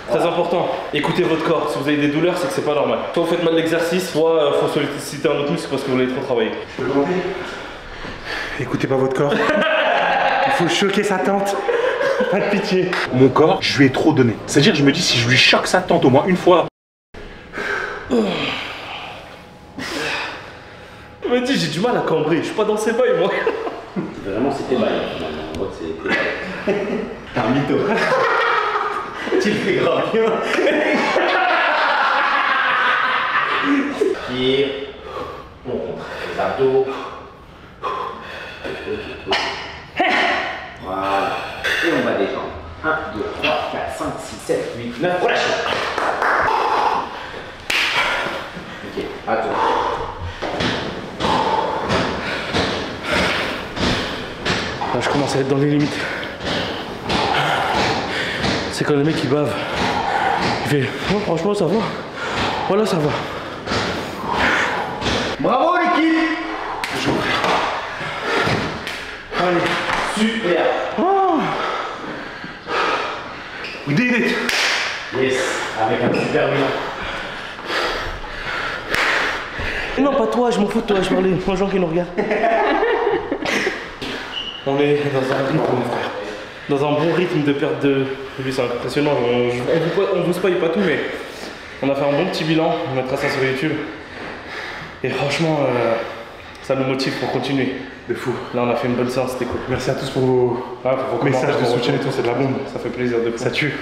Très important, écoutez votre corps. Si vous avez des douleurs, c'est que c'est pas normal. Soit vous faites mal l'exercice, soit faut solliciter un autre muscle parce que vous l'avez trop travaillé. Je peux commenter? Écoutez pas votre corps. Il faut choquer sa tante. Pas de pitié. Mon corps, je lui ai trop donné. C'est-à-dire, je me dis, si je lui choque sa tante au moins une fois. Il m'a dit, j'ai du mal à cambrer. Je suis pas dans ses bails, moi. Vraiment, c'était mal. En mode, c'était. T'es un mytho. Tu le fais grave bien. Pied. On contracte les abdos. Voilà. Et on va descendre. 1, 2, 3, 4, 5, 6, 7, 8, 9. Relâche. Ok, à toi. Là, je commence à être dans les limites. C'est quand le mec il bave. Il fait, oh, franchement, ça va. Voilà, ça va. Bravo l'équipe. Allez, super. Oh. We did it. Yes, avec un super bilan. Non, pas toi, je m'en fous de toi, je parlais aux gens qui nous regardent. On est dans un rythme, dans un bon rythme de perte de... Oui, c'est impressionnant, on vous spoil pas tout, mais on a fait un bon petit bilan, on mettra ça sur YouTube. Et franchement, ça nous motive pour continuer. De fou. Là, on a fait une bonne séance, c'était cool. Merci à tous pour vos messages de soutien et tout, c'est de la bombe. Ça fait plaisir de ça tue.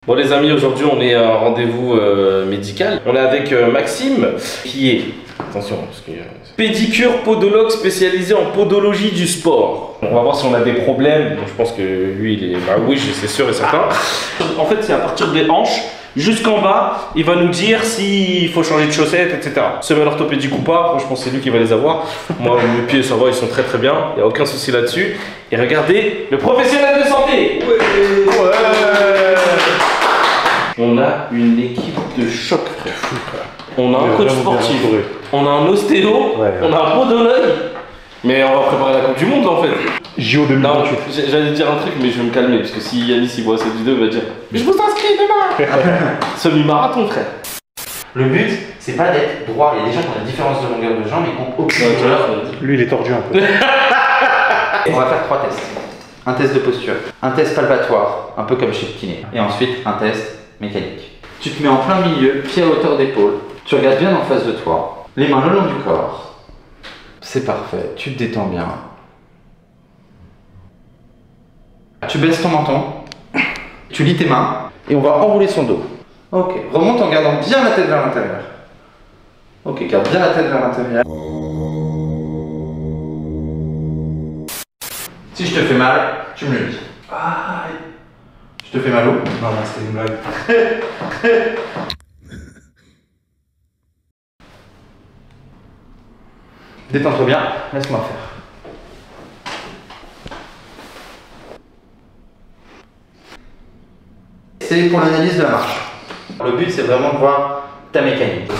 Bon les amis, aujourd'hui on est à un rendez-vous médical. On est avec Maxime qui est, attention, parce que, pédicure podologue spécialisé en podologie du sport. On va voir si on a des problèmes. Donc, je pense que lui il est, bah oui c'est sûr et certain. En fait c'est à partir des hanches jusqu'en bas, il va nous dire s'il faut changer de chaussettes, etc. Semelle orthopédique ou pas, je pense que c'est lui qui va les avoir. Moi mes pieds ça va, ils sont très très bien, il n'y a aucun souci là-dessus. Et regardez, le professionnel de santé. Ouais. On a une équipe de choc, frère. On a un coach sportif, on a un ostéo, on a un podologue. Mais on va préparer la Coupe du Monde en fait. JO 2028. J'allais dire un truc, mais je vais me calmer parce que si Yanis il voit cette vidéo, il va dire mais je vous inscris demain. Semi-marathon, frère. Le but, c'est pas d'être droit. Il y a des gens qui ont une différence de longueur de jambe et qui ont aucune longueur. Lui, il est tordu un peu. On va faire 3 tests. Un test de posture, un test palpatoire, un peu comme chez le kiné, et ensuite un test mécanique. Tu te mets en plein milieu, pied à hauteur d'épaule. Tu regardes bien en face de toi, les mains le long du corps. C'est parfait, tu te détends bien. Tu baisses ton menton, tu lis tes mains et on va enrouler son dos. Ok, remonte en gardant bien la tête vers l'intérieur. Ok, garde bien la tête vers l'intérieur. Si je te fais mal, tu me le dis. Aïe. Je te fais mal où? Non, non, c'était une blague. Détends-toi bien, laisse-moi faire. C'est pour l'analyse de la marche. Le but, c'est vraiment de voir ta mécanique.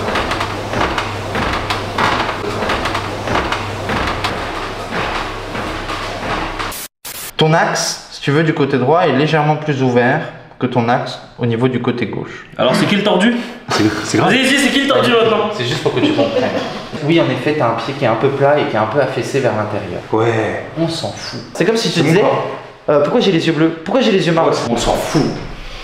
Ton axe, si tu veux, du côté droit est légèrement plus ouvert que ton axe au niveau du côté gauche. Alors c'est qui le tordu? C'est grave. Vas-y, c'est qui le tordu maintenant? C'est juste pour que tu comprennes. Oui, en effet, tu as un pied qui est un peu plat et qui est un peu affaissé vers l'intérieur. Ouais. On s'en fout. C'est comme si tu disais, pourquoi j'ai les yeux bleus? Pourquoi j'ai les yeux marrons? On s'en fout.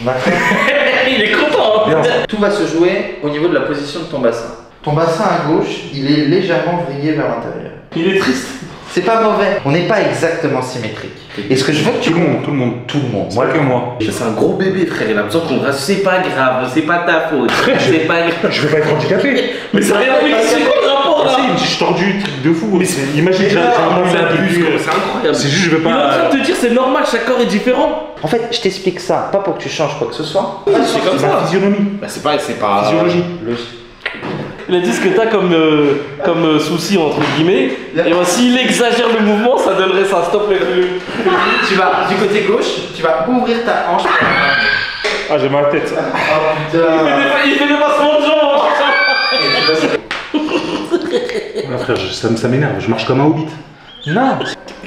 Il est content hein. Tout va se jouer au niveau de la position de ton bassin. Ton bassin à gauche, il est légèrement vrillé vers l'intérieur. Il est triste. C'est pas mauvais. On n'est pas exactement symétrique. Et ce que je veux que tu... Tout le monde. Moi, que moi. C'est un gros bébé, frère. Il a besoin qu'on reste. C'est pas grave, c'est pas ta faute. C'est pas grave. Je veux pas être handicapé. Mais ça rien à voir. C'est quoi le rapport là? Si, je suis tordu, truc de fou. Mais imagine, j'ai un c'est incroyable. C'est juste, je veux pas. Il est en train de te dire, c'est normal, chaque corps est différent. En fait, je t'explique ça, pas pour que tu changes quoi que ce soit. C'est comme ça. Physionomie. Bah, c'est pas. Physiologie. Il a dit ce que t'as comme souci entre guillemets. Et ben, s'il exagère le mouvement, ça donnerait ça. Stop le. Tu vas du côté gauche, tu vas ouvrir ta hanche. Ah, j'ai mal à la tête. Oh putain. Il fait des passements de jambes. Ah, frère, ça m'énerve. Je marche comme un hobbit. Non.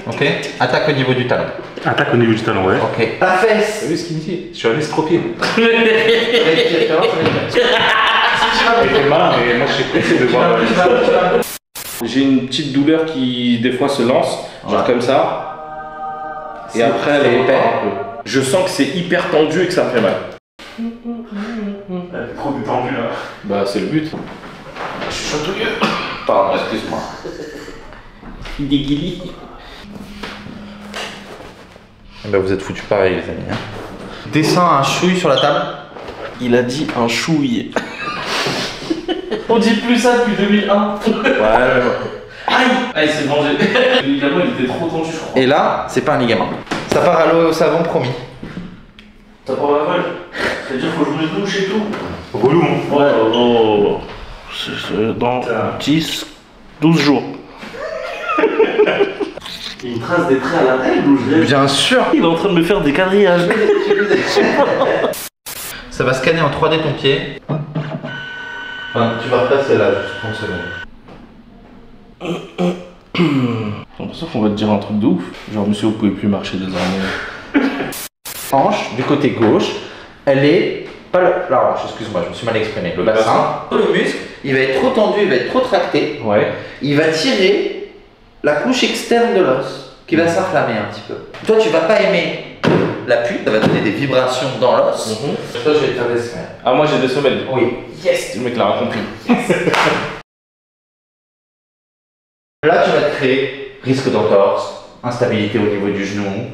Ok. Attaque au niveau du talon. Attaque au niveau du talon, ouais. Ok. La fesse. T'as vu ce qu'il me dit? Je suis un estropié. Il fait malin, mais moi je suis pressé de voir. J'ai une petite douleur qui des fois se lance, genre comme ça. Et après elle repart un peu. Je sens que c'est hyper tendu et que ça me fait mal. Elle est trop détendue là. Bah c'est le but. Je suis chatouilleux. Pardon, excuse-moi. Il déguilie. Eh ben vous êtes foutus pareil les amis. Hein. Descends un chouille sur la table. Il a dit un chouille. On dit plus ça depuis 2001. Ouais. Aïe. Ah, il s'est vengé. Le ligament il était trop tendu, je crois. Et là, c'est pas un ligament. Ça part à l'eau et au savon, promis. Ça part à la vache. C'est-à-dire qu'il faut jouer de douche et tout. Relou, hein. Ouais, c'est dans 10, 12 jours. Il me trace des traits à la tête ou je Bien sûr. Il est en train de me faire des quadrillages. Ça va scanner en 3D ton pied. Enfin, tu vas repasser là, juste 30 secondes. J'ai l'impression qu'on va te dire un truc de ouf. Genre, monsieur, vous pouvez plus marcher désormais. Hanche du côté gauche, elle est. Pas la hanche, excuse-moi, je me suis mal exprimé. Le bassin. Le muscle, il va être trop tendu, il va être trop tracté. Ouais. Il va tirer la couche externe de l'os qui va s'inflammer un petit peu. Toi, tu vas pas aimer l'appui, ça va donner des vibrations dans l'os. Toi, je vais te faire des semelles. Ah, moi j'ai des semelles. Oui. Yes, le mec l'a compris. Là, tu vas te créer risque d'entorse, instabilité au niveau du genou,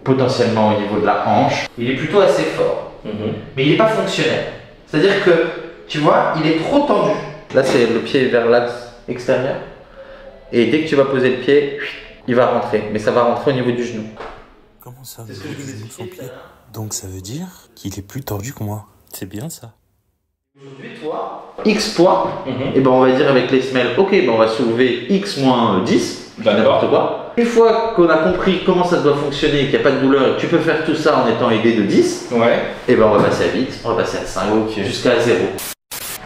potentiellement au niveau de la hanche. Il est plutôt assez fort, mais il n'est pas fonctionnel. C'est-à-dire que, tu vois, il est trop tendu. Là, c'est le pied vers l'axe extérieur. Et dès que tu vas poser le pied, il va rentrer. Mais ça va rentrer au niveau du genou. Comment ça, vous avez son pied? Donc ça veut dire qu'il est plus tordu que moi. C'est bien ça. Aujourd'hui, toi, X poids, et ben on va dire avec les semelles, ok, ben on va soulever X moins 10, n'importe quoi. Une fois qu'on a compris comment ça doit fonctionner, qu'il n'y a pas de douleur, et que tu peux faire tout ça en étant aidé de 10, et ben on va passer à 8, on va passer à 5, jusqu'à 0.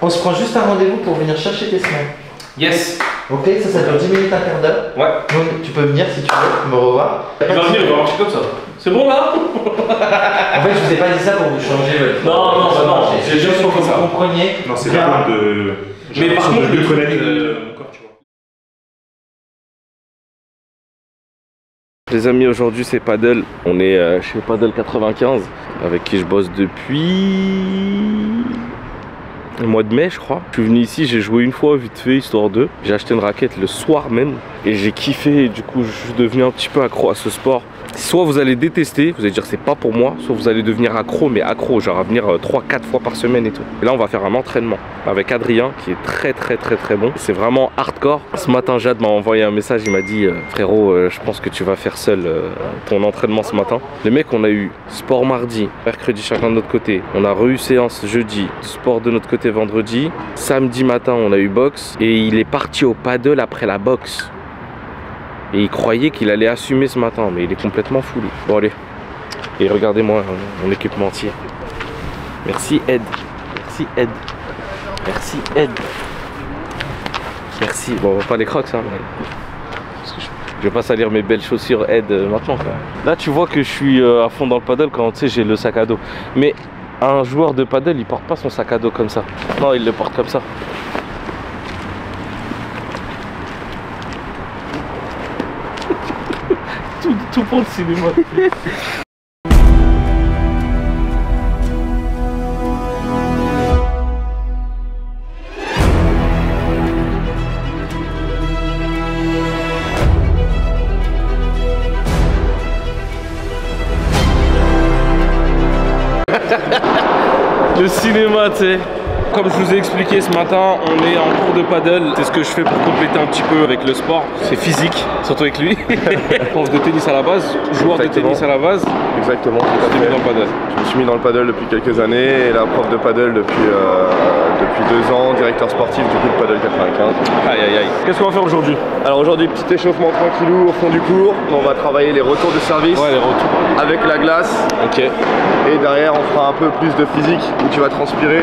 On se prend juste un rendez-vous pour venir chercher tes semelles. Yes. Ok, ça dure 10 minutes, un quart d'heure. Ouais. Donc tu peux venir si tu veux, me revoir. Il va venir, il va marcher comme ça. C'est bon là? En fait, je vous ai pas dit ça pour vous changer. Non, c'est juste pour que vous compreniez. Non, c'est la de. Mais par contre, le collègue encore, tu vois. Les amis, aujourd'hui c'est Paddle. On est chez Paddle 95 avec qui je bosse depuis au mois de mai je crois. Je suis venu ici, j'ai joué une fois vite fait, histoire d'eux. J'ai acheté une raquette le soir même et j'ai kiffé et du coup je suis devenu un petit peu accro à ce sport. Soit vous allez détester, vous allez dire c'est pas pour moi, soit vous allez devenir accro, mais accro, genre à venir 3-4 fois par semaine et tout. Et là on va faire un entraînement avec Adrien qui est très bon. C'est vraiment hardcore. Ce matin Jade m'a envoyé un message, il m'a dit frérot je pense que tu vas faire seul ton entraînement ce matin. Les mecs, on a eu sport mardi, mercredi chacun de notre côté. On a eu séance jeudi, sport de notre côté vendredi. Samedi matin on a eu boxe et il est parti au paddle après la boxe. Et il croyait qu'il allait assumer ce matin, mais il est complètement fou lui. Bon allez, et regardez-moi mon équipementier. Merci Ed, merci Ed, merci Ed, merci. Bon, on va pas les crocs hein, mais... je vais pas salir mes belles chaussures Ed maintenant quoi. Là tu vois que je suis à fond dans le paddle quand tu sais j'ai le sac à dos. Mais un joueur de paddle il porte pas son sac à dos comme ça. Non, il le porte comme ça. Tout pour le cinéma. Le cinéma, tu sais. Comme je vous ai expliqué ce matin, on est en cours de paddle. C'est ce que je fais pour compléter un petit peu avec le sport. C'est physique, surtout avec lui. Prof de tennis à la base, joueur de tennis à la base. Exactement. Je t'ai mis dans le paddle. Je me suis mis dans le paddle depuis quelques années et là prof de paddle depuis 2 ans, directeur sportif du coup de paddle 95. Aïe aïe aïe. Qu'est-ce qu'on va faire aujourd'hui? Alors aujourd'hui petit échauffement tranquillou au fond du cours. On va travailler les retours de service. Ouais, les retours. Avec la glace. Ok. Et derrière on fera un peu plus de physique où tu vas transpirer.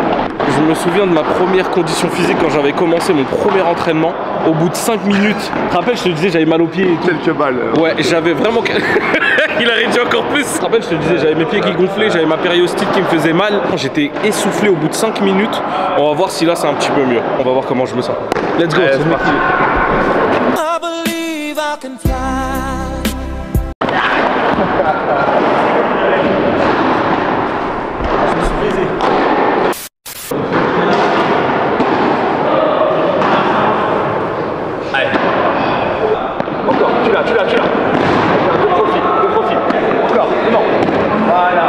Je me souviens de ma première condition physique quand j'avais commencé mon premier entraînement. Au bout de 5 minutes, tu te rappelles, je te disais j'avais mal aux pieds et tout. Quelques balles. Ouais, j'avais vraiment... Il a réduit encore plus. Tu te rappelles, je te disais j'avais mes pieds qui gonflaient, j'avais ma périostite qui me faisait mal. J'étais essoufflé au bout de 5 minutes. On va voir si là c'est un petit peu mieux. On va voir comment je me sens. Let's go, c'est parti. Tu l'as. De profil. Encore, non. Voilà.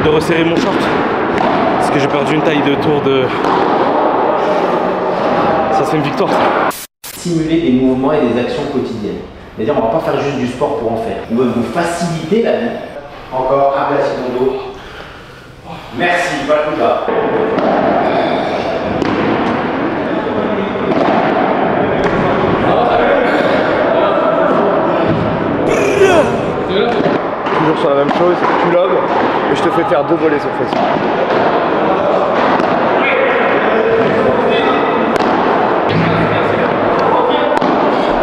De resserrer mon short parce que j'ai perdu une taille de tour de... Ça c'est une victoire. Simuler des mouvements et des actions quotidiennes. C'est-à-dire on va pas faire juste du sport pour en faire. On veut vous faciliter la vie. Encore un placé dans dos. Merci, pas le coup là. Toujours sur la même chose, tu lobes et je te fais faire 2 volets sur fesse.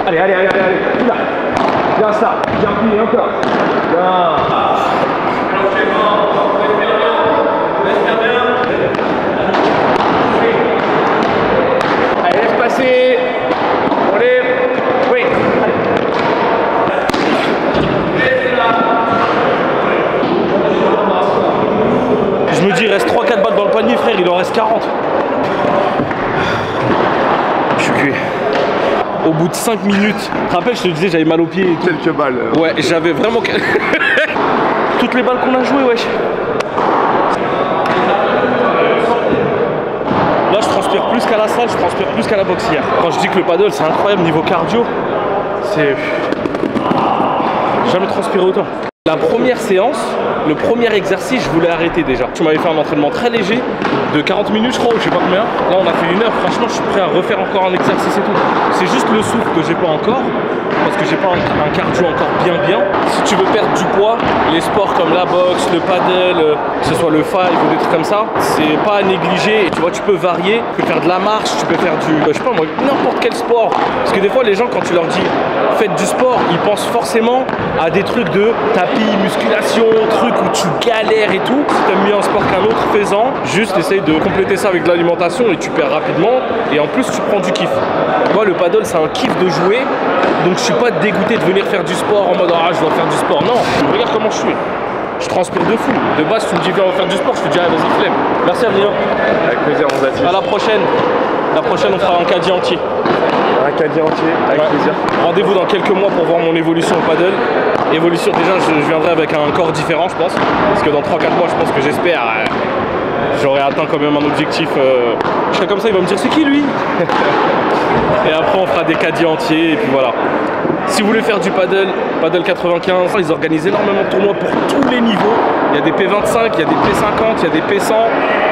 Allez, tu l'as. Bien ça, bien plié encore. Bien. Allez, laisse passer. On lève. Oui. Je me dis, il reste 3-4 balles dans le panier, frère, il en reste 40. Je suis cuit. Au bout de 5 minutes, tu te rappelles, je te disais, j'avais mal aux pieds et tout. Quelques balles. Ouais, j'avais vraiment... Toutes les balles qu'on a jouées, wesh. Là, je transpire plus qu'à la salle, je transpire plus qu'à la boxe hier. Quand je dis que le paddle, c'est incroyable niveau cardio, c'est... Jamais transpiré autant. La première séance, le premier exercice, je voulais arrêter déjà. Tu m'avais fait un entraînement très léger, de 40 minutes je crois, ou je sais pas combien. Là on a fait 1 heure, franchement je suis prêt à refaire encore un exercice et tout. C'est juste le souffle que j'ai pas encore. parce que j'ai pas un cardio encore bien. Si tu veux perdre du poids, les sports comme la boxe, le paddle, que ce soit le five ou des trucs comme ça, c'est pas à négliger. Et tu vois, tu peux varier, tu peux faire de la marche, tu peux faire du, je sais pas moi, n'importe quel sport. Parce que des fois, les gens, quand tu leur dis faites du sport, ils pensent forcément à des trucs de tapis, musculation, trucs où tu galères et tout. Si t'aimes mieux un sport qu'un autre, fais-en. Juste essaye de compléter ça avec de l'alimentation et tu perds rapidement. Et en plus, tu prends du kiff. Moi, le paddle, c'est un kiff de jouer. Donc, je suis pas dégoûté de venir faire du sport en mode ah, je dois faire du sport. Non, regarde comment je suis. Je transpire de fou. De base, tu me dis viens on va faire du sport, je te dis ah, vas-y, flemme. Merci Adrien. Avec plaisir, on s'attire. À la prochaine. La prochaine, on fera un caddie entier. Un caddie entier, avec plaisir. Rendez-vous dans quelques mois pour voir mon évolution au paddle. Évolution, déjà, je viendrai avec un corps différent, je pense. Parce que dans 3-4 mois, je pense que j'espère, j'aurai atteint quand même un objectif. Je serai comme ça, il va me dire c'est qui lui. Et après, on fera des caddies entiers, et puis voilà. Si vous voulez faire du paddle 95, ils organisent énormément de tournois pour tous les niveaux. Il y a des P25, il y a des P50, il y a des P100,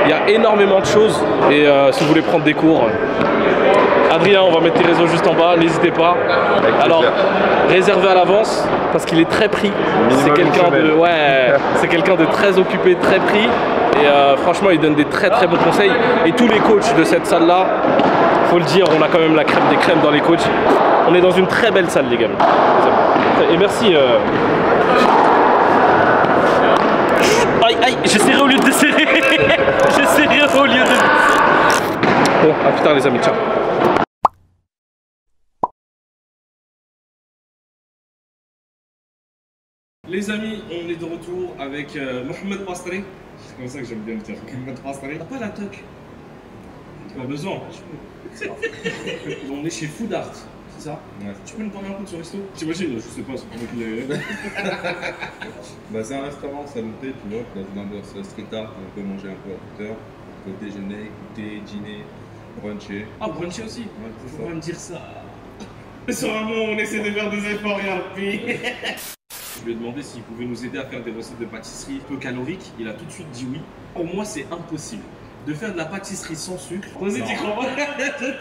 il y a énormément de choses. Et si vous voulez prendre des cours, Adrien, on va mettre tes réseaux juste en bas, n'hésitez pas. Alors, réservez à l'avance parce qu'il est très pris. C'est quelqu'un de très occupé, très pris. Et franchement, il donne des très bons conseils. Et tous les coachs de cette salle-là, faut le dire, on a quand même la crème des crèmes dans les coachs. On est dans une très belle salle, les gars. Et merci. Aïe, j'ai serré au lieu de serrer. J'ai serré au lieu de... Bon, à plus tard les amis, ciao. Les amis, on est de retour avec Mohamed Pastri. C'est comme ça que j'aime bien le dire. Mohamed Pastri. T'as pas la toque? Pas besoin. On est chez Food Art, c'est ça? Ouais. Tu peux nous parler un peu de ce resto? T'imagines? Je sais pas, c'est pas moi qui l'ai. Bah, c'est un restaurant saluté, tu vois, dans une ambiance street art. On peut manger un peu à toute heure. On peut déjeuner, goûter, dîner, bruncher. Ah, bruncher aussi? Ouais, faut pas me dire ça. Sur un mot, on essaie de faire des efforts, puis. Je lui ai demandé s'il pouvait nous aider à faire des recettes de pâtisserie peu caloriques. Il a tout de suite dit oui. Pour moi, c'est impossible de faire de la pâtisserie sans sucre. Vas-y, t'y crois pas?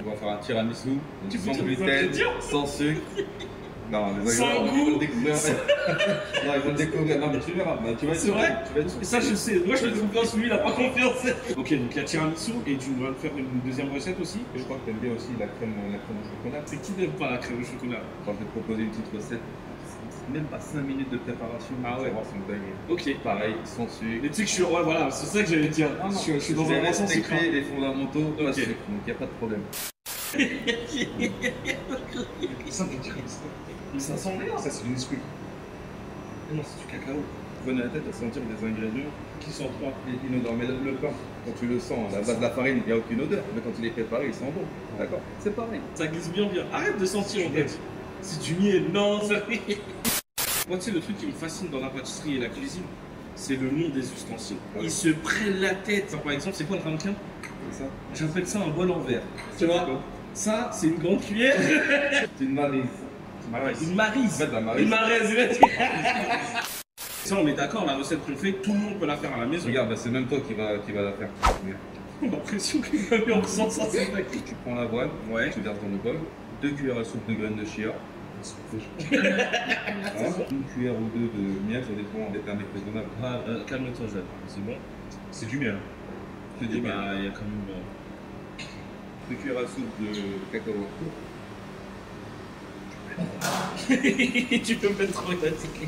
On va faire un tiramisu, sans gluten, sans sucre. Non, les ingrédients, ils vont découvrir. Non, ils vont découvrir. Non, mais tu verras. Bah, tu vas c'est vrai? Ça, je sais. Moi, je fais confiance. Lui, il a pas confiance. Ok, donc il y a tiramisu et tu vas faire une deuxième recette aussi. Et je crois que tu aimes bien aussi la crème au chocolat. C'est qui n'aime pas la crème au chocolat? Je vais te proposer une petite recette. Même pas 5 minutes de préparation. Ah ouais. C'est une dingue. Ok. Pareil, sans sucre. Mais tu sais que je suis. Ouais, voilà, c'est ça que j'allais dire. Ah, non, je suis dans un restaurant sans sucre. Les fondamentaux, pas de sucre. Donc il n'y a pas de problème. Ça veut dire ça. Mais ça sent rien. Ça, c'est du Nesquik. Non, c'est du cacao. Prenez la tête à sentir des ingrédients qui sentent pas inodores. Mais le pain, quand tu le sens, à la base de la farine, il n'y a aucune odeur. Mais quand il est préparé, il sent bon. D'accord? C'est pareil. Ça glisse bien. Arrête de sentir en fait. C'est du miel. Non, ça. Moi, tu sais, le truc qui me fascine dans la pâtisserie et la cuisine, c'est le nom des ustensiles. Ils se prennent la tête. Par exemple, c'est quoi le ramequin? C'est ça. J'appelle ça un bol en verre. Tu vois? Ça, c'est une grande cuillère. C'est une marise. Une marise. En fait, la marise. Une maraise. Ça, on est d'accord, la recette qu'on fait, tout le monde peut la faire à la maison. Regarde, bah, c'est même toi qui va la faire. J'ai l'impression qu'on ressent ça, c'est vrai. Tu prends l'avoine, tu verses dans le bol, 2 cuillères à soupe de graines de chia. Une cuillère ou deux de miel, ça dépend des termes raisonnables. Ah, calme-toi, Jade, c'est bon. C'est du miel. C'est du miel. Il y a quand même. 2 cuillères à soupe de cacao. Tu peux me mettre trop fatigué.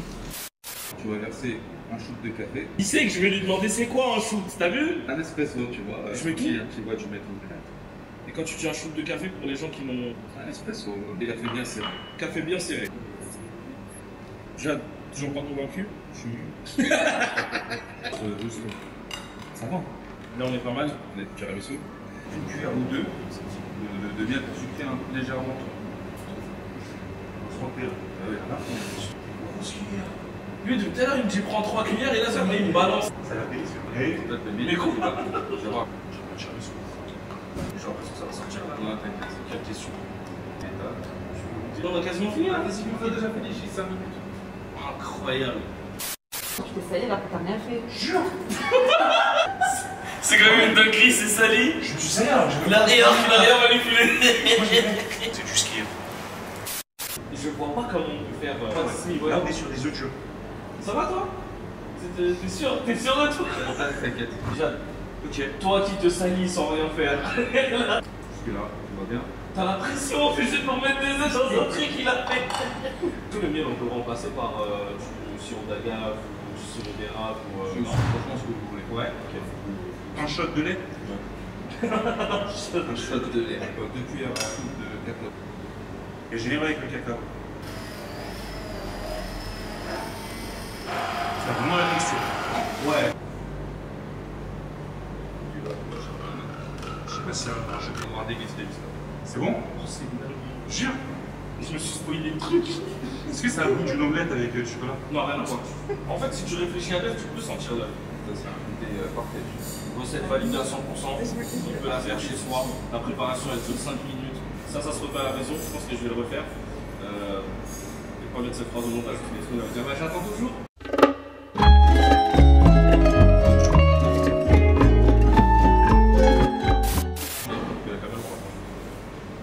Tu vas verser un shoot de café. Il sait que je vais lui demander c'est quoi un shoot, t'as vu? Un espresso, tu vois. Je mets qui? Tu vois, tu mets tout. Et quand tu dis un shoot de café pour les gens qui n'ont. Un espresso, des cafés bien serrés. Café bien serré. Jade, toujours pas convaincu? Juste. Ça va. Là on est pas mal. On est tiramisu. Une cuillère ou deux de miel pour sucrer légèrement. Lui, tout à l'heure, il me dit prends 3 cuillères et là, ça me met une balance. Ça l'a payé, c'est vrai. Mais quoi? Je vais voir. J'ai l'impression que ça va sortir là. Non, t'inquiète, c'est quelle question? On a quasiment fini là. Vas-y, on a déjà fini, j'ai 5 minutes. Incroyable. Tu peux salir après t'as rien fait. Jure. C'est quand même une dinguerie, c'est sali. Je suis sérieux. Il a rien manipulé. C'est du ski. Je vois pas comment Ça va toi? T'es sûr de toi? T'inquiète. Jeanne, ok. Toi qui te salis sans rien faire. Jusque-là, tout va bien. T'as la pression, fais juste pour mettre des œufs dans un truc qu'il a fait. Tous les miels, on peut remplacer par du sirop d'agave ou du sirop d'érable ou. Non, franchement, ce que vous voulez. Ouais, ok. Un shot de lait. Un shot de lait. 2 cuillères à soupe de cacao. Et je lirai avec le cacao. C'est vraiment la texture. Ouais. Je sais pas si je vais pouvoir déguster. C'est bon? Oh, c'est une dinguerie. Jure. Je me suis spoilé le truc. Est-ce que ça a le goût d'une omelette avec du chocolat? Non, rien à voir. En fait, si tu réfléchis à l'œuf, tu peux sentir l'œuf. C'est un goûter parfait. Recette validée à 100%. On peut la faire chez soi. La préparation, elle dure 5 minutes. Ça se refait à la maison. Je pense que je vais le refaire. Et pas mettre cette phrase au montage. Parce qu'on va dire, bah, j'attends toujours.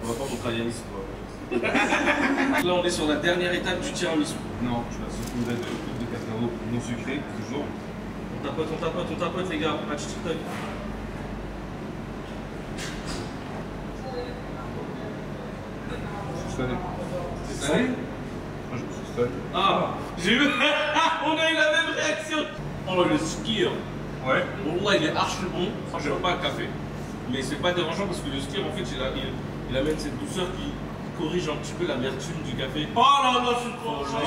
On va pas ton tiramisu, quoi. Là, on est sur la dernière étape du tiramisu. Non, tu vas saupoudrer de cacao non sucré, toujours. On tapote, les gars. Pas de TikTok. C'est salé. C'est salé? Moi, je me suis salé. Ah, j'ai eu. On a eu la même réaction. Oh, le skier. Ouais. Wallah, il est archi bon. Je n'aime pas le café. Mais c'est pas dérangeant parce que le skier, en fait, il amène cette douceur qui corrige un petit peu l'amertume du café. Oh là là, je suis trop chaud.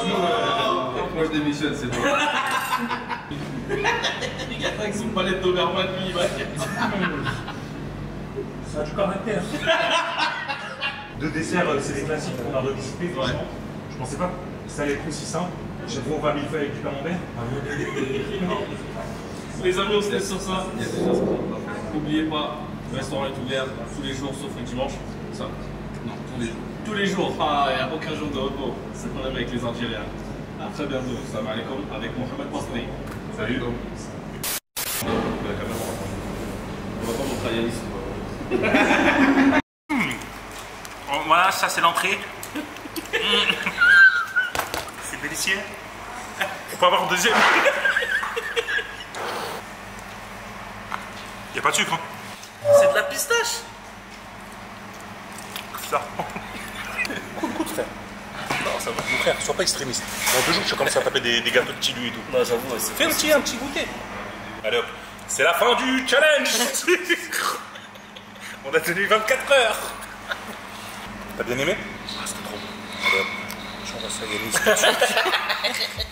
Moi, je démissionne, c'est bon. Les gars, avec son palette d'Oberman, lui, il va. Ça a du caractère. De dessert, c'est des classiques qu'on a revisités, franchement. Je pensais pas que ça allait être aussi simple. J'ai trouvé 20 000 feuilles avec du camembert. Les amis, on se laisse sur ça. N'oubliez pas, le restaurant est ouvert tous les jours sauf le dimanche. Ça? Non, tous les jours. Tous les jours. Ah, il n'y a aucun jour de repos. C'est le problème avec les Algériens. À très bientôt. Salam alaikum avec Mohamed Pasri. Salut. On va pas montrer à Yanis. Voilà, ça c'est l'entrée. C'est délicieux. On peut avoir un deuxième. Il n'y a pas de sucre. Hein. C'est de la pistache. Ça. Écoute frère. Non, ça va. Mon frère, sois pas extrémiste. Dans 2 jours, tu commences à taper des gâteaux de Tilu et tout. Non, j'avoue, ouais, fais un petit goûter. Allez hop. C'est la fin du challenge. On a tenu 24 heures. T'as bien aimé? Ah, c'était trop bon. Allez hop. J'envoie ça à Yanis.